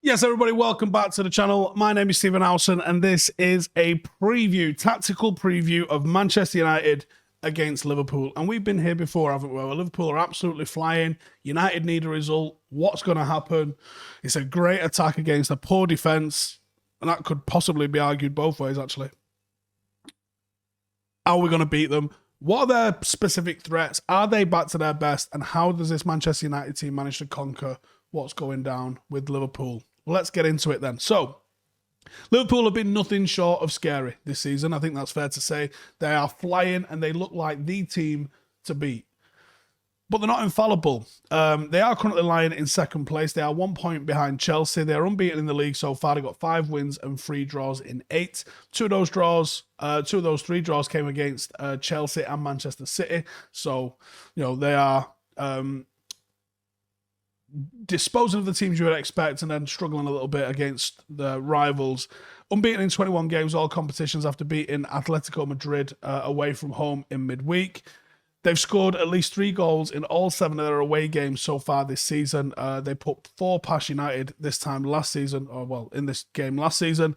Yes, everybody, welcome back to the channel. My name is Stephen Howson, and this is a tactical preview of Manchester United against Liverpool. And we've been here before, haven't we? Well, Liverpool are absolutely flying. United need a result. What's going to happen? It's a great attack against a poor defence, and that could possibly be argued both ways, actually. How are we going to beat them? What are their specific threats? Are they back to their best? And how does this Manchester United team manage to conquer what's going down with Liverpool? Well, let's get into it then. So, Liverpool have been nothing short of scary this season. I think that's fair to say. They are flying and they look like the team to beat. But they're not infallible. They are currently lying in second place. They are 1 point behind Chelsea. They're unbeaten in the league so far. They've got 5 wins and 3 draws in 8. Two of those 3 draws came against Chelsea and Manchester City. So, you know, they are disposing of the teams you would expect and then struggling a little bit against the rivals. Unbeaten in 21 games, all competitions, after beating Atletico Madrid away from home in midweek. They've scored at least 3 goals in all 7 of their away games so far this season. They put 4 past United in this game last season.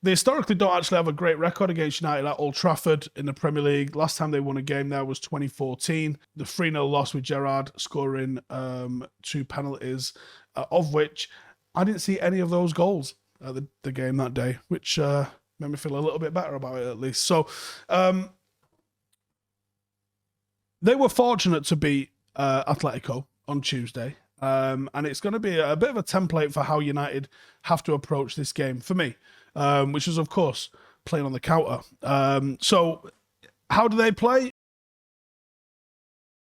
They historically don't actually have a great record against United at Old Trafford in the Premier League. Last time they won a game there was 2014. The 3-0 loss with Gerrard scoring 2 penalties, of which I didn't see any of those goals at the game that day, which made me feel a little bit better about it at least. So they were fortunate to beat Atletico on Tuesday. And it's going to be a bit of a template for how United have to approach this game for me. Which is, of course, playing on the counter. So how do they play?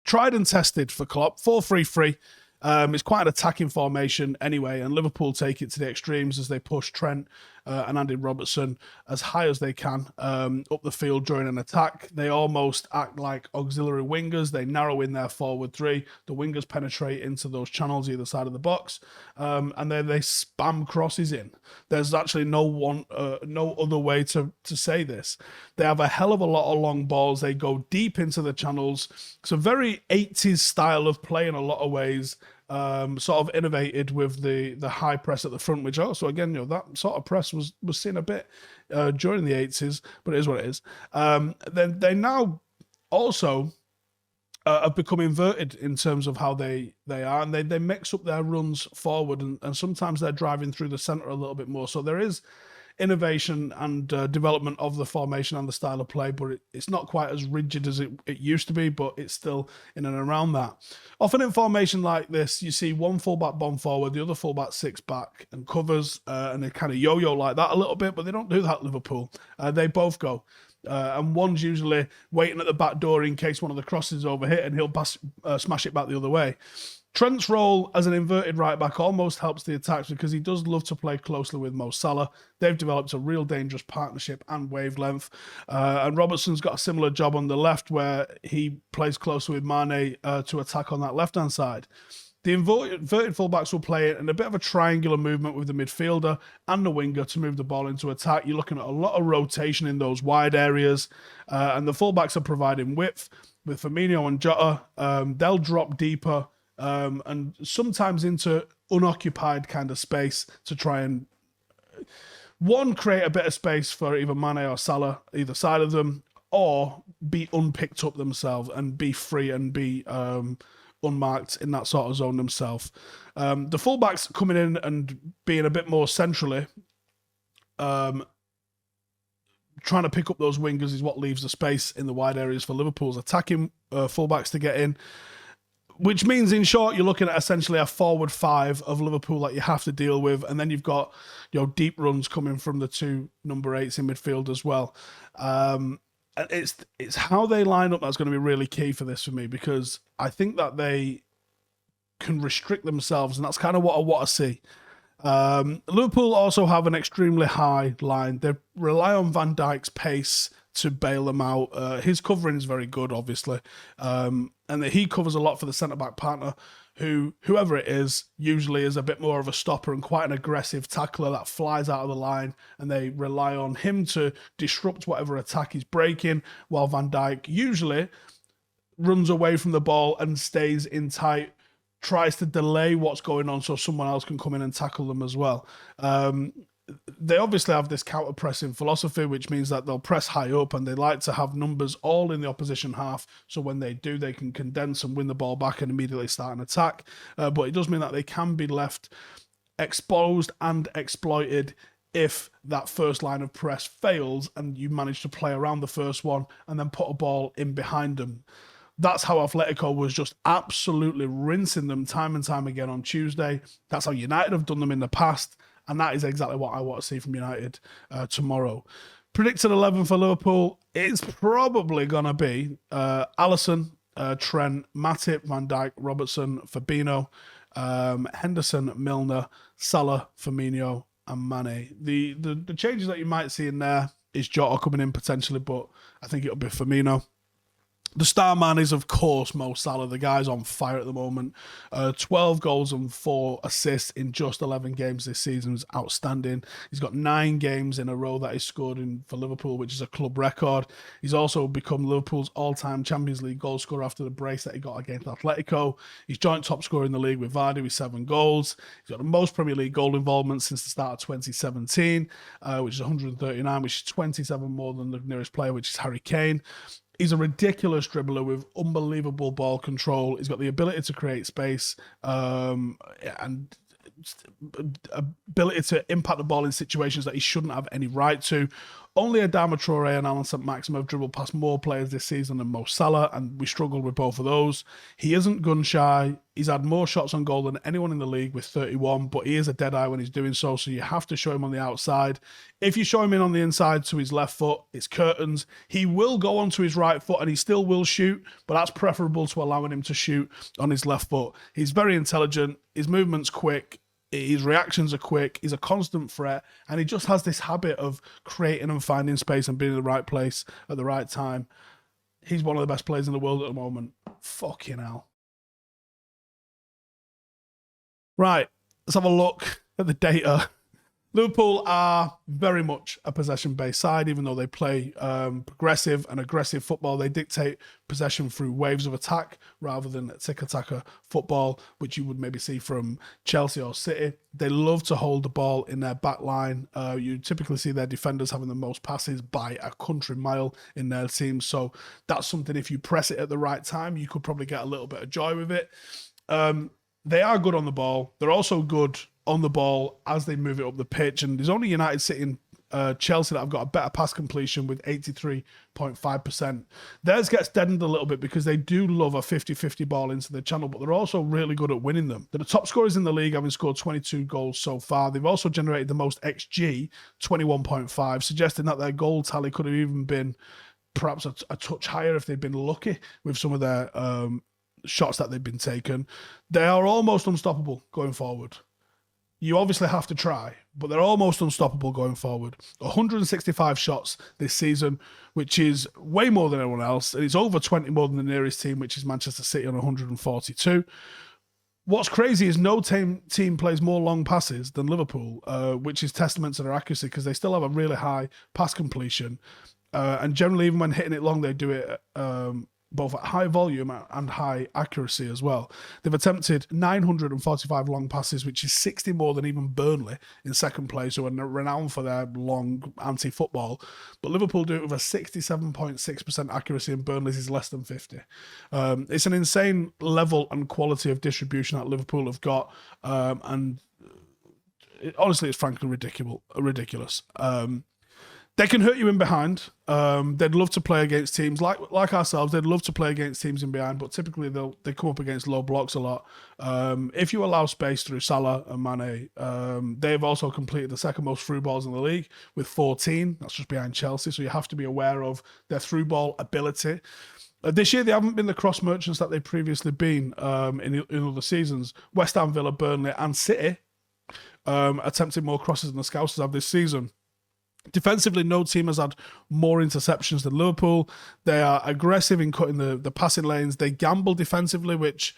Tried and tested for Klopp, 4-3-3. It's quite an attacking formation anyway, and Liverpool take it to the extremes as they push Trent and Andy Robertson as high as they can up the field during an attack. They almost act like auxiliary wingers. They narrow in their forward 3. The wingers penetrate into those channels either side of the box, and then they spam crosses in. There's actually no other way to say this. They have a hell of a lot of long balls. They go deep into the channels. It's a very 80s style of play in a lot of ways. Sort of innovated with the high press at the front, which also, again, you know, that sort of press was seen a bit during the 80s, but it is what it is. Then they now also have become inverted in terms of how they are, and they mix up their runs forward, and sometimes they're driving through the centre a little bit more. So there is innovation and development of the formation and the style of play, but it's not quite as rigid as it used to be, but it's still in and around that. Often in formation like this, you see one fullback bomb forward, the other fullback 6 back and covers, and they kind of yo-yo like that a little bit, but they don't do that at Liverpool. They both go. And one's usually waiting at the back door in case one of the crosses is overhit, and he'll smash it back the other way. Trent's role as an inverted right-back almost helps the attacks because he does love to play closely with Mo Salah. They've developed a real dangerous partnership and wavelength. And Robertson's got a similar job on the left where he plays closely with Mane to attack on that left-hand side. The inverted fullbacks will play it in a bit of a triangular movement with the midfielder and the winger to move the ball into attack. You're looking at a lot of rotation in those wide areas. And the fullbacks are providing width with Firmino and Jota. They'll drop deeper. And sometimes into unoccupied kind of space to try and create a bit of space for either Mane or Salah, either side of them, or be unpicked up themselves and be free and be unmarked in that sort of zone themselves. The fullbacks coming in and being a bit more centrally, trying to pick up those wingers is what leaves the space in the wide areas for Liverpool's attacking fullbacks to get in. Which means, in short, you're looking at essentially a forward 5 of Liverpool that you have to deal with, and then you've got, you know, deep runs coming from the 2 number 8s in midfield as well. And it's how they line up that's going to be really key for this for me, because I think that they can restrict themselves, and that's kind of what I want to see. Liverpool also have an extremely high line. They rely on Van Dijk's pace to bail them out. His covering is very good, obviously, and that he covers a lot for the centre-back partner, whoever it is, usually is a bit more of a stopper and quite an aggressive tackler that flies out of the line, and they rely on him to disrupt whatever attack he's breaking, while Van Dijk usually runs away from the ball and stays in tight tries to delay what's going on so someone else can come in and tackle them as well. They obviously have this counter-pressing philosophy, which means that they'll press high up and they like to have numbers all in the opposition half. So when they do, they can condense and win the ball back and immediately start an attack. But it does mean that they can be left exposed and exploited if that first line of press fails and you manage to play around the first one and then put a ball in behind them. That's how Atletico was just absolutely rinsing them time and time again on Tuesday. That's how United have done them in the past. And that is exactly what I want to see from United tomorrow. Predicted 11 for Liverpool. It's probably going to be Alisson, Trent, Matip, Van Dijk, Robertson, Fabinho, Henderson, Milner, Salah, Firmino, and Mane. The changes that you might see in there is Jota coming in potentially, but I think it'll be Firmino. The star man is, of course, Mo Salah. The guy's on fire at the moment. 12 goals and 4 assists in just 11 games this season is outstanding. He's got 9 games in a row that he's scored in for Liverpool, which is a club record. He's also become Liverpool's all-time Champions League goal scorer after the brace that he got against Atletico. He's joint top scorer in the league with Vardy with 7 goals. He's got the most Premier League goal involvement since the start of 2017, which is 139, which is 27 more than the nearest player, which is Harry Kane. He's a ridiculous dribbler with unbelievable ball control. He's got the ability to create space and ability to impact the ball in situations that he shouldn't have any right to. Only Adama Traore and Alan St-Maximin have dribbled past more players this season than Mo Salah, and we struggled with both of those. He isn't gun-shy. He's had more shots on goal than anyone in the league with 31, but he is a dead eye when he's doing so you have to show him on the outside. If you show him in on the inside to his left foot, it's curtains. He will go onto his right foot, and he still will shoot, but that's preferable to allowing him to shoot on his left foot. He's very intelligent. His movement's quick. His reactions are quick. He's a constant threat, and he just has this habit of creating and finding space and being in the right place at the right time. He's one of the best players in the world at the moment. Fucking hell. Right, let's have a look at the data. Liverpool are very much a possession-based side, even though they play progressive and aggressive football. They dictate possession through waves of attack rather than tick-attacker football, which you would maybe see from Chelsea or City. They love to hold the ball in their back line. You typically see their defenders having the most passes by a country mile in their team. So that's something, if you press it at the right time, you could probably get a little bit of joy with it. They are good on the ball. They're also good on the ball as they move it up the pitch. And there's only United, City and Chelsea that have got a better pass completion with 83.5%. Theirs gets deadened a little bit because they do love a 50-50 ball into the channel, but they're also really good at winning them. They're the top scorers in the league, having scored 22 goals so far. They've also generated the most XG, 21.5, suggesting that their goal tally could have even been perhaps a touch higher if they'd been lucky with some of their shots that they've been taken. They are almost unstoppable going forward. You obviously have to try, but they're almost unstoppable going forward. 165 shots this season, which is way more than anyone else. And it's over 20 more than the nearest team, which is Manchester City on 142. What's crazy is no team plays more long passes than Liverpool, which is testament to their accuracy because they still have a really high pass completion. And generally, even when hitting it long, they do it both at high volume and high accuracy as well. They've attempted 945 long passes, which is 60 more than even Burnley in second place, who are renowned for their long anti-football. But Liverpool do it with a 67.6% accuracy, and Burnley's is less than 50. It's an insane level and quality of distribution that Liverpool have got, and honestly, it's frankly ridiculous. They can hurt you in behind. They'd love to play against teams like ourselves. They'd love to play against teams in behind, but typically they come up against low blocks a lot. If you allow space through Salah and Mane, they've also completed the second most through balls in the league with 14. That's just behind Chelsea. So you have to be aware of their through ball ability. This year, they haven't been the cross merchants that they've previously been in other seasons. West Ham, Villa, Burnley, and City attempted more crosses than the Scousers have this season. Defensively, no team has had more interceptions than Liverpool. They are aggressive in cutting the passing lanes. They gamble defensively, which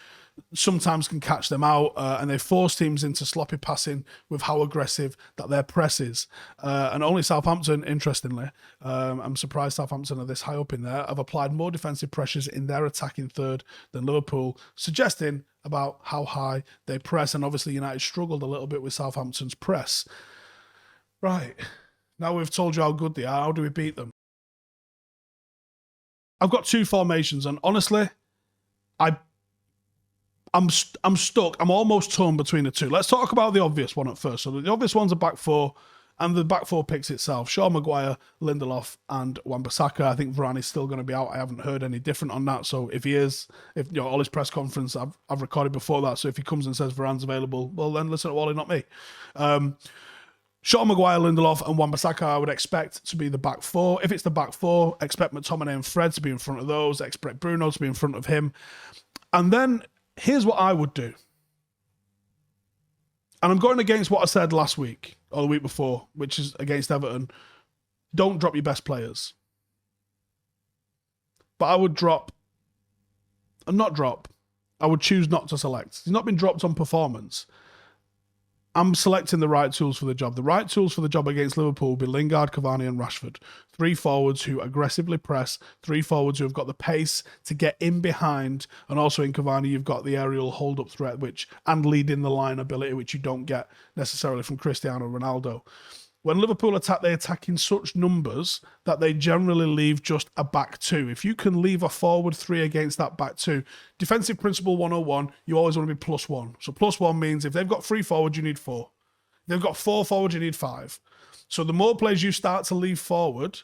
sometimes can catch them out, and they force teams into sloppy passing with how aggressive that their press is. And only Southampton, interestingly, I'm surprised Southampton are this high up in there, have applied more defensive pressures in their attacking third than Liverpool, suggesting about how high they press. And obviously United struggled a little bit with Southampton's press. Right. Now we've told you how good they are. How do we beat them? I've got two formations, and honestly, I'm stuck. I'm almost torn between the two. Let's talk about the obvious one at first. So the obvious one's a back four, and the back four picks itself. Shaw, Maguire, Lindelof, and Wan-Bissaka. I think Varane is still going to be out. I haven't heard any different on that. So if he is, all his press conference I've recorded before that. So if he comes and says Varane's available, well then listen to Wally, not me. Shaw, Maguire, Lindelof, and Wan-Bissaka I would expect to be the back four. If it's the back four, expect McTominay and Fred to be in front of those. Expect Bruno to be in front of him. And then here's what I would do. And I'm going against what I said last week or the week before, which is against Everton. Don't drop your best players. But I would I would choose not to select. He's not been dropped on performance. I'm selecting the right tools for the job. The right tools for the job against Liverpool will be Lingard, Cavani and Rashford. 3 forwards who aggressively press, 3 forwards who have got the pace to get in behind, and also in Cavani you've got the aerial hold-up threat and leading the line ability, which you don't get necessarily from Cristiano Ronaldo. When Liverpool attack, they attack in such numbers that they generally leave just a back 2. If you can leave a forward 3 against that back 2, defensive principle 101, you always want to be +1. So +1 means if they've got 3 forwards, you need 4. If they've got 4 forwards, you need 5. So the more players you start to leave forward,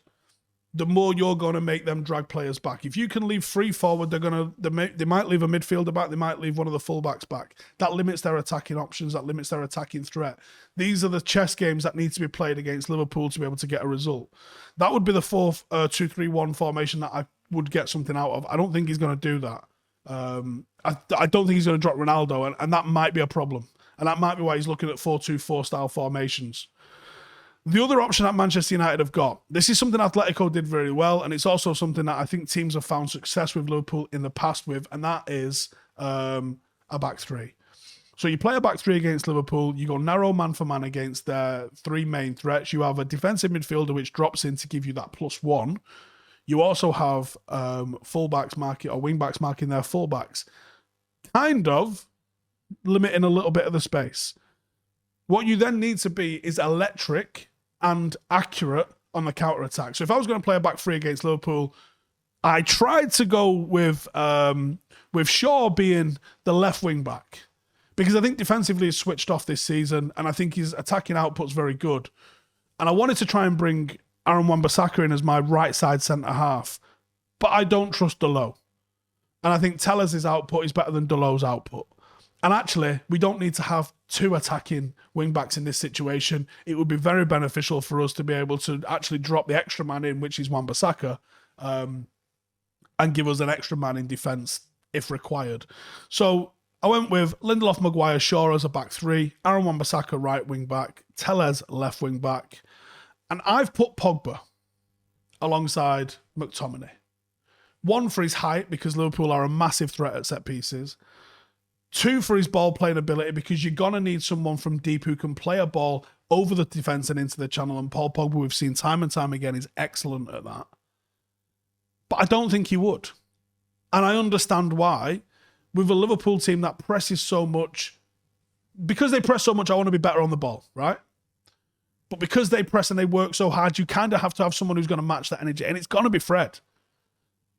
the more you're going to make them drag players back. If you can leave 3 forward, they might leave a midfielder back, they might leave one of the fullbacks back. That limits their attacking options, that limits their attacking threat. These are the chess games that need to be played against Liverpool to be able to get a result. That would be the 4-2-3-1 formation that I would get something out of. I don't think he's going to do that. I don't think he's going to drop Ronaldo, and that might be a problem. And that might be why he's looking at 4-2-4 style formations. The other option that Manchester United have got, this is something Atletico did very well, and it's also something that I think teams have found success with Liverpool in the past with, and that is a back 3. So you play a back 3 against Liverpool, you go narrow man for man against their 3 main threats. You have a defensive midfielder which drops in to give you that +1. You also have fullbacks marking or wingbacks marking their fullbacks, kind of limiting a little bit of the space. What you then need to be is electric and accurate on the counter-attack. So if I was going to play a back 3 against Liverpool, I tried to go with Shaw being the left wing back, because I think defensively he's switched off this season, and I think his attacking output's very good. And I wanted to try and bring Aaron Wan-Bissaka in as my right side centre-half, but I don't trust Dalot. And I think Tellers' output is better than Dalot's output. And actually, we don't need to have 2 attacking wing-backs in this situation. It would be very beneficial for us to be able to actually drop the extra man in, which is Wan-Bissaka, and give us an extra man in defence if required. So I went with Lindelof, Maguire, Shaw as a back 3, Aaron Wan-Bissaka right wing-back, Tellez left wing-back, and I've put Pogba alongside McTominay. 1 for his height, because Liverpool are a massive threat at set pieces. 2 for his ball playing ability, because you're going to need someone from deep who can play a ball over the defence and into the channel. And Paul Pogba, we've seen time and time again, is excellent at that. But I don't think he would. And I understand why. With a Liverpool team that presses so much, because they press so much, I want to be better on the ball, right? But because they press and they work so hard, you kind of have to have someone who's going to match that energy. And it's going to be Fred.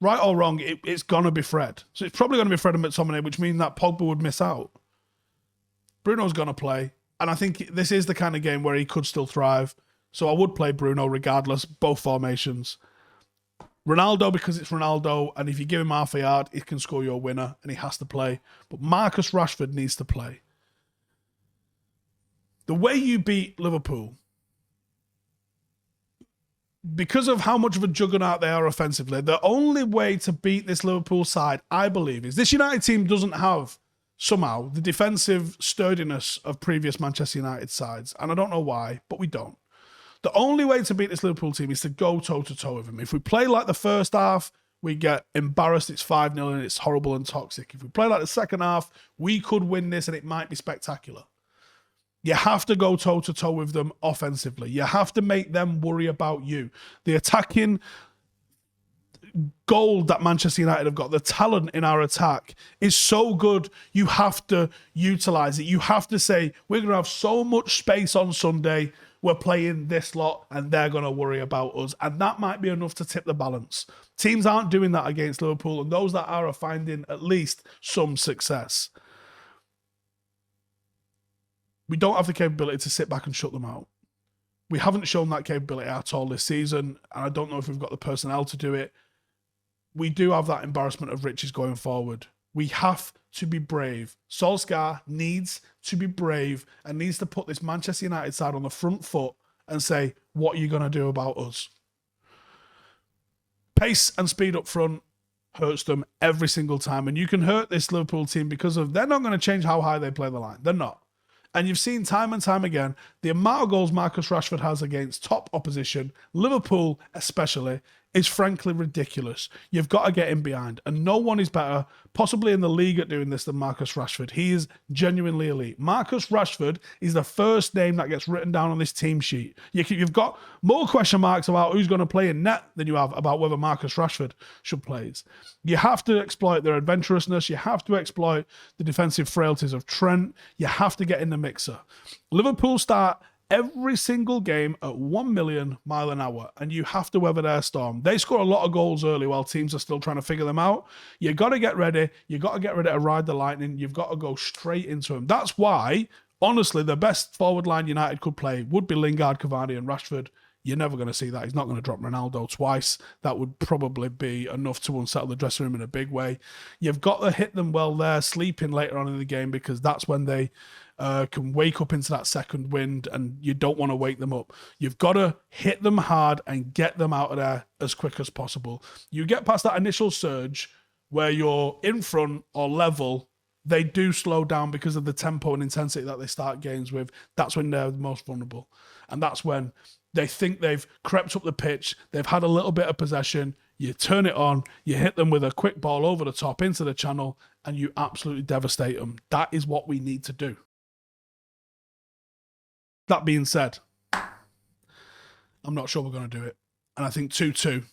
Right or wrong, it's going to be Fred. So it's probably going to be Fred and McTominay, which means that Pogba would miss out. Bruno's going to play. And I think this is the kind of game where he could still thrive. So I would play Bruno regardless, both formations. Ronaldo, because it's Ronaldo, and if you give him half a yard, he can score your winner, and he has to play. But Marcus Rashford needs to play. The way you beat Liverpool, because of how much of a juggernaut they are offensively, the only way to beat this Liverpool side, I believe, is this United team doesn't have, somehow, the defensive sturdiness of previous Manchester United sides. And I don't know why, but we don't. The only way to beat this Liverpool team is to go toe-to-toe with them. If we play like the first half, we get embarrassed, it's 5-0 and it's horrible and toxic. If we play like the second half, we could win this and it might be spectacular. You have to go toe-to-toe with them offensively. You have to make them worry about you. The attacking gold that Manchester United have got, the talent in our attack is so good, you have to utilise it. You have to say, we're going to have so much space on Sunday, we're playing this lot and they're going to worry about us. And that might be enough to tip the balance. Teams aren't doing that against Liverpool, and those that are finding at least some success. We don't have the capability to sit back and shut them out. We haven't shown that capability at all this season, and I don't know if we've got the personnel to do it. We do have that embarrassment of riches going forward. We have to be brave. Solskjaer needs to be brave and needs to put this Manchester United side on the front foot and say, what are you going to do about us? Pace and speed up front hurts them every single time, and you can hurt this Liverpool team because of they're not going to change how high they play the line. They're not. And you've seen time and time again, the amount of goals Marcus Rashford has against top opposition, Liverpool especially, is frankly ridiculous. You've got to get him behind. And no one is better, possibly in the league, at doing this than Marcus Rashford. He is genuinely elite. Marcus Rashford is the first name that gets written down on this team sheet. You've got more question marks about who's going to play in net than you have about whether Marcus Rashford should play. You have to exploit their adventurousness. You have to exploit the defensive frailties of Trent. You have to get in the mixer. Liverpool start every single game at 1 million mile an hour, and you have to weather their storm. They score a lot of goals early while teams are still trying to figure them out. You got to get ready. You got to get ready to ride the lightning. You've got to go straight into them. That's why, honestly, the best forward line United could play would be Lingard, Cavani, and Rashford. You're never going to see that. He's not going to drop Ronaldo twice. That would probably be enough to unsettle the dressing room in a big way. You've got to hit them well there, sleeping later on in the game, because that's when they can wake up into that second wind, and you don't want to wake them up. You've got to hit them hard and get them out of there as quick as possible. You get past that initial surge where you're in front or level, they do slow down because of the tempo and intensity that they start games with. That's when they're the most vulnerable. And that's when they think they've crept up the pitch, they've had a little bit of possession, you turn it on, you hit them with a quick ball over the top into the channel, and you absolutely devastate them. That is what we need to do. That being said, I'm not sure we're going to do it. And I think 2-2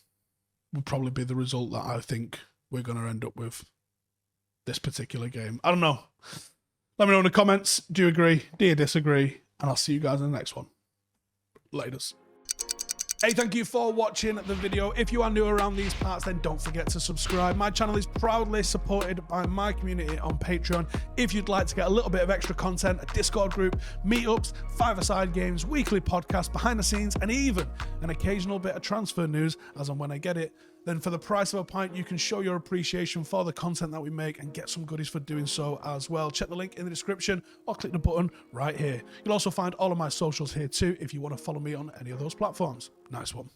would probably be the result that I think we're going to end up with this particular game. I don't know. Let me know in the comments. Do you agree? Do you disagree? And I'll see you guys in the next one. Laters. Hey, thank you for watching the video. If you are new around these parts, then don't forget to subscribe. My channel is proudly supported by my community on Patreon. If you'd like to get a little bit of extra content, a Discord group, meetups, five-a-side games, weekly podcasts, behind the scenes, and even an occasional bit of transfer news as and when I get it, then for the price of a pint, you can show your appreciation for the content that we make and get some goodies for doing so as well. Check the link in the description or click the button right here. You'll also find all of my socials here too if you want to follow me on any of those platforms. Nice one.